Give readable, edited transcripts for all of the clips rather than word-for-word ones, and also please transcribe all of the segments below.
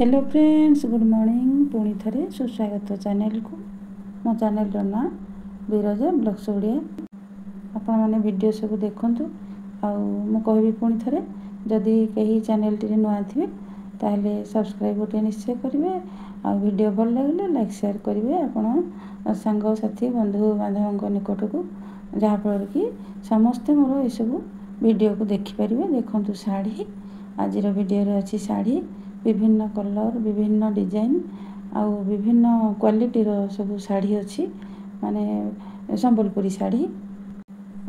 Hello friends, good morning. पुणी थे सुस्वागत channel को। मो चैनल ना विरजा ब्लॉग्स ओडिया। आपण मैंने वीडियो सब देखूँ। आबी पुणी थे जदि कहीं चैनल टी नुआ थे ताहले सब्सक्राइब गोटे निश्चय करेंगे। आ वीडियो भल लगे लाइक शेयर करेंगे आपण सांग साथी बंधु बांधव निकट को, जहाँफल कि समस्ते मोर यू वीडियो को देखिपारे। देखूँ शाढ़ी आज वीडियो अच्छी शाढ़ी विभिन्न कलर विभिन्न डिजाइन आउ विभिन्न क्वालिटी सब शाढ़ी अच्छी माने संबलपुरी शाढ़ी।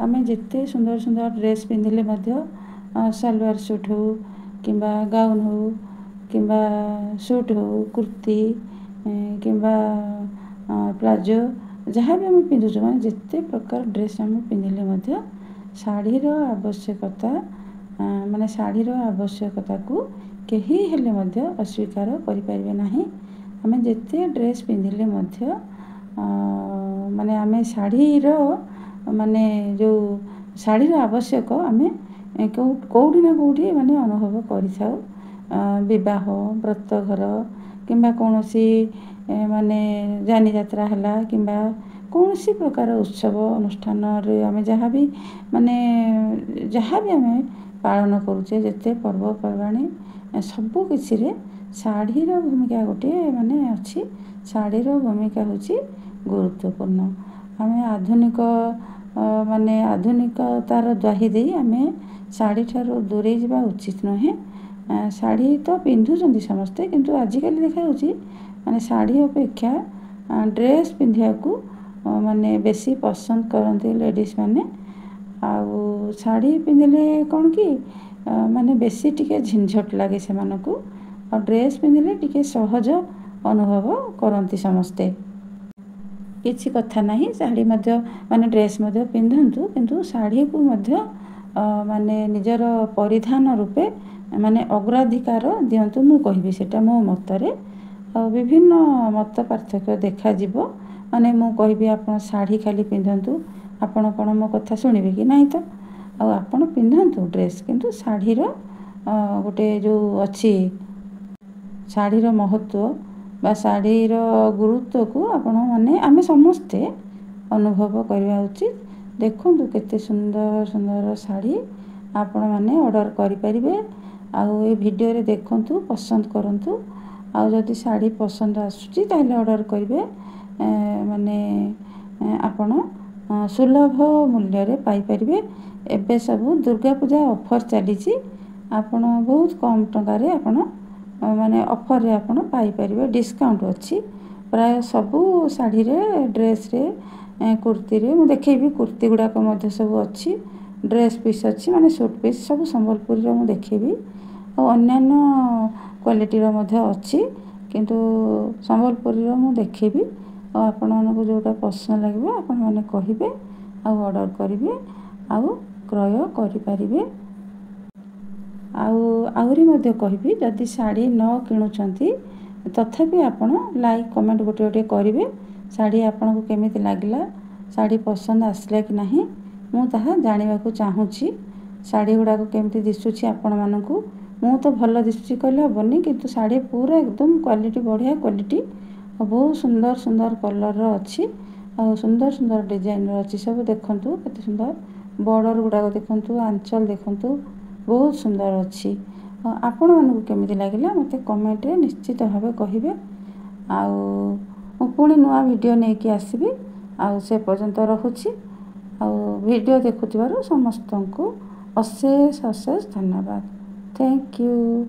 आमे जिते सुंदर सुंदर ड्रेस पिंधिले सलवार सूट हो कि गाउन हो कि सूट हो कुर्ती कि प्लाजो जहाँ भी आम पिंधुचु माने जिते प्रकार ड्रेस आम पिंधिले शाढ़ीर आवश्यकता माने शाढ़ीर आवश्यकता को कहीं हेले अस्वीकार करें ना। आम जिते ड्रेस पिंधिले माने आम शाढ़ीर माने जो शाढ़ीर आवश्यक आम कौटी ना कौटी माने अनुभव कर व्रतघर कि कौन सी माने जानी यात्रा है कि कौन सी प्रकार उत्सव अनुष्ठान आम जहाँ भी माने जहाँ भी आम पालन करुचे जिते पर्वपर्वाणी सबु किसी रे शाढ़ीर भूमिका गोटे माने अच्छी। शाढ़ीर भूमिका होची गुरुत्वपूर्ण। आम आधुनिक माने आधुनिकतार द्वाही दे आम शाढ़ी ठारू दूरे जावा उचित नुहे। शाढ़ी तो पिंधुचंती समस्ते किंतु आजिकल देखा माने शाढ़ी अपेक्षा ड्रेस पिंधिया को माने बेसी पसंद करते लेडीज माने। आउ शाढ़ी पिंधिले कौन कि माने बेसी टिके झिनझट लगे से मानकु और ड्रेस पिंधिले टिके सहज अनुभव करती समस्ते। किछि कथा नहीं, शाढ़ी माने ड्रेस पिंधंतु किंतु शाढ़ी को माने निजर परिधान रूपे माने अग्राधिकार दियंतु। मु कहिबी सेटा मो मतरे विभिन्न मत पार्थक्य देखा जीवो। माने मु कहिबी आपण शाढ़ी खाली पिंधंतु, आपण कोन मो कथा सुनिबे कि नहीं। तो आपण पिंधंतु ड्रेस किंतु शाढ़ीर गोटे जो अच्छी शाढ़ीर महत्व बा शाढ़ीर गुरुत्व को आपण माने आमे समस्ते अनुभव करवा उचित। देखूँ केते सुंदर सुंदर शाढ़ी आपण माने ऑर्डर करि परिबे। आउ ए वीडियो रे देखंतु पसंद करंतु। आउ जदि शाढ़ी पसंद आसुची ताले ऑर्डर करिवे माने आपण सुलभ मूल्य रे पाई परिबे। एबे सब दुर्गा पूजा ऑफर चली आपण बहुत कम टंका रे आपण माने ऑफर रे आपण पाई परिबे। डिस्काउंट अच्छी प्राय सबू शाढ़ी रे ड्रेस रे कुर्ती रे मु देखेबी। कुर्ती गुड़ाक सब अच्छी ड्रेस पीस अच्छी माने सूट पीस सब संबलपुरी रो मु देखेबी। और अन्यान्य क्वालिटी रो अच्छी किंतु संबलपुरी रो मु देखेबी। और आपण मानको जोटा पसंद लागबो आपण माने कहिबे आ ऑर्डर करिवे आ क्रय करि परिबे। आउरी मध्य कहिबी जदि शाढ़ी न किणुचंती तथापि आपण लाइक कमेंट गोटे गोटे करिवे। शाढ़ी आपण को केमिति लागिला, शाढ़ी पसंद आसला कि नहीं मु ताहा जानिबा को चाहूची। शाढ़ी गुडा को केमिति दिसुची आपण मानकु मु तो भल दिसुची कहले हबनी किंतु शाढ़ी पूरा एकदम क्वालिटी बढ़िया क्वालिटी और बहुत सुंदर सुंदर कलर रो अच्छी और सुंदर सुंदर डिजाइन रो अच्छी। सब देखंतु केते सुंदर बॉर्डर गुडा को देखंतु, आंचल देखंतु बहुत सुंदर अच्छी। आपण मानकु केमिति लागिला मते कमेंट रे निश्चित भाबे कहिबे। आउ पुणी नुआ वीडियो नेकी आसीबी। आउ से पर्यंत रहुची। आउ वीडियो देखुथिबारु समस्तंकु अशेष अशेष धन्यवाद। Thank you.